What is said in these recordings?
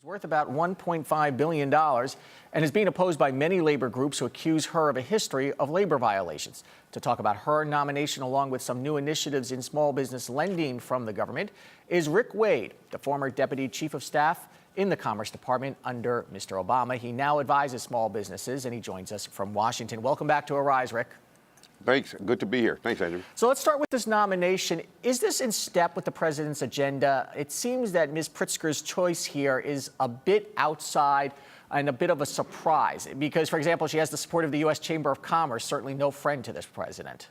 Worth about $1.5 billion and is being opposed by many labor groups who accuse her of a history of labor violations. To talk about her nomination, along with some new initiatives in small business lending from the government, is Rick Wade, the former Deputy Chief of Staff in the Commerce Department under Mr. Obama. He now advises small businesses, and he joins us from Washington. Welcome back to Arise, Rick. Thanks. Good to be here. Thanks, Andrew. So let's start with this nomination. Is this in step with the president's agenda? It seems that Ms. Pritzker's choice here is a bit outside and a bit of a surprise because, for example, she has the support of the U.S. Chamber of Commerce, certainly no friend to this president.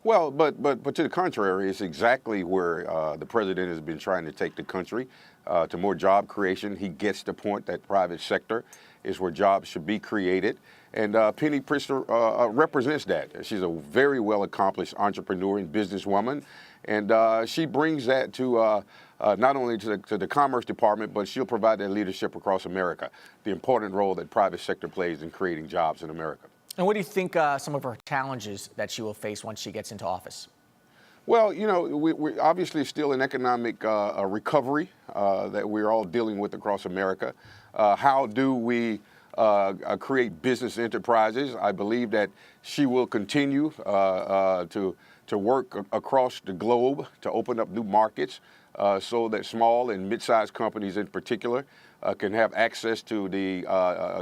Well, but to the contrary, it's exactly where the president has been trying to take the country to more job creation. He gets the point that private sector is where jobs should be created. And Penny Pritzker represents that. She's a very well-accomplished entrepreneur and businesswoman. And she brings that to not only to the Commerce Department, but she'll provide that leadership across America, the important role that private sector plays in creating jobs in America. And what do you think some of her challenges that she will face once she gets into office? Well, you know, we're obviously still in economic recovery that we're all dealing with across America. How do we create business enterprises? I believe that she will continue to work across the globe to open up new markets so that small and mid-sized companies in particular can have access to the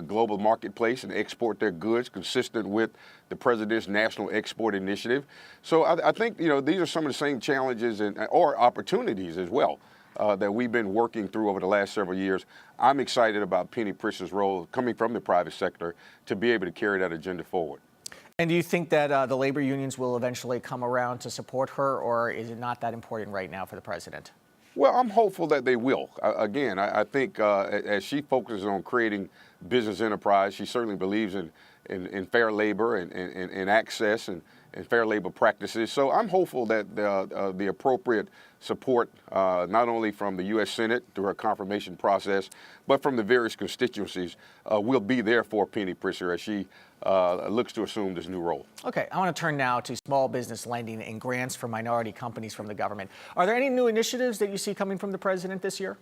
global marketplace and export their goods consistent with the president's national export initiative. So I think, you know, these are some of the same challenges or opportunities as well that we've been working through over the last several years. I'm excited about Penny Pritzker's role coming from the private sector to be able to carry that agenda forward. And do you think that the labor unions will eventually come around to support her, or is it not that important right now for the president? Well, I'm hopeful that they will. Again, I think as she focuses on creating business enterprise, she certainly believes in fair labor and access and fair labor practices. So I'm hopeful that the appropriate support, not only from the U.S. Senate through her confirmation process, but from the various constituencies, will be there for Penny Pritzker as she looks to assume this new role. Okay, I want to turn now to small business lending and grants for minority companies from the government. Are there any new initiatives that you see coming from the president this year?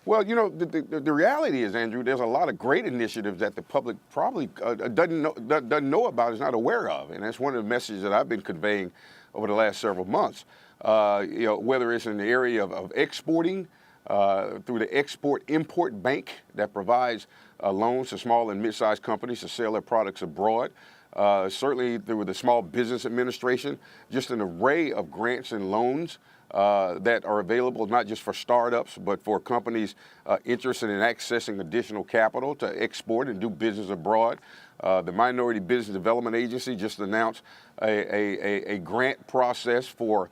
Well, you know, the reality is, Andrew, there's a lot of great initiatives that the public probably doesn't know about, is not aware of. And that's one of the messages that I've been conveying over the last several months. You know, whether it's in the area of exporting through the Export-Import Bank that provides loans to small and mid-sized companies to sell their products abroad. Certainly through the Small Business Administration, just an array of grants and loans that are available not just for startups, but for companies interested in accessing additional capital to export and do business abroad. The Minority Business Development Agency just announced a grant process for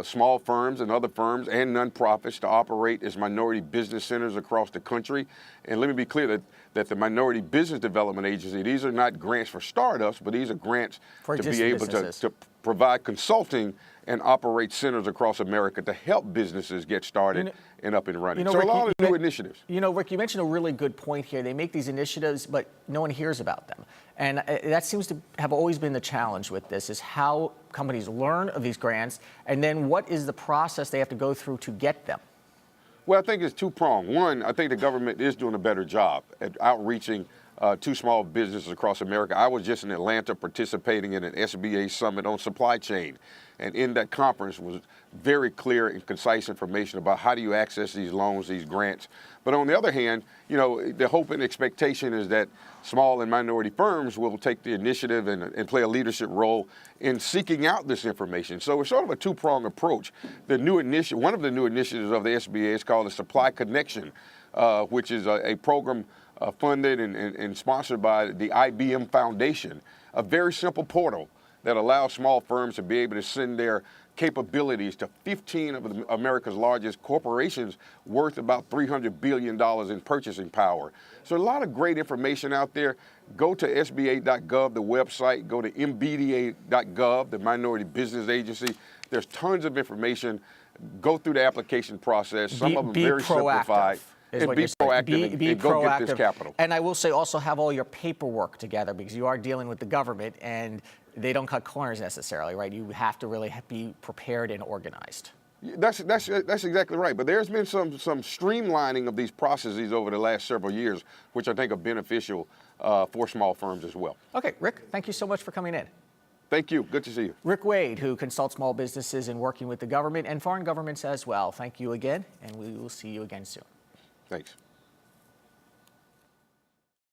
small firms and other firms and nonprofits to operate as minority business centers across the country. And let me be clear that the Minority Business Development Agency, these are not grants for startups, but these are grants for to be able to provide consulting and operate centers across America to help businesses get started and up and running. So Rick, a lot of new initiatives. You know, Rick, you mentioned a really good point here. They make these initiatives, but no one hears about them. And that seems to have always been the challenge with this, is how companies learn of these grants, and then what is the process they have to go through to get them? Well, I think it's two-pronged. One, I think the government is doing a better job at outreaching to small businesses across America. I was just in Atlanta participating in an SBA summit on supply chain. And in that conference was very clear and concise information about how do you access these loans, these grants. But on the other hand, you know, the hope and expectation is that small and minority firms will take the initiative and play a leadership role in seeking out this information. So it's sort of a two-pronged approach. One of the new initiatives of the SBA is called the Supply Connection, which is a program funded and sponsored by the IBM Foundation, a very simple portal that allows small firms to be able to send their capabilities to 15 of America's largest corporations worth about $300 billion in purchasing power. So a lot of great information out there. Go to SBA.gov, the website. Go to MBDA.gov, the Minority Business Agency. There's tons of information. Go through the application process. Some of them very simplified. And be proactive and go get this capital. And I will say also have all your paperwork together, because you are dealing with the government and they don't cut corners necessarily, right? You have to really be prepared and organized. That's exactly right. But there's been some streamlining of these processes over the last several years, which I think are beneficial for small firms as well. Okay, Rick, thank you so much for coming in. Thank you. Good to see you. Rick Wade, who consults small businesses in working with the government and foreign governments as well. Thank you again, and we will see you again soon. Thanks.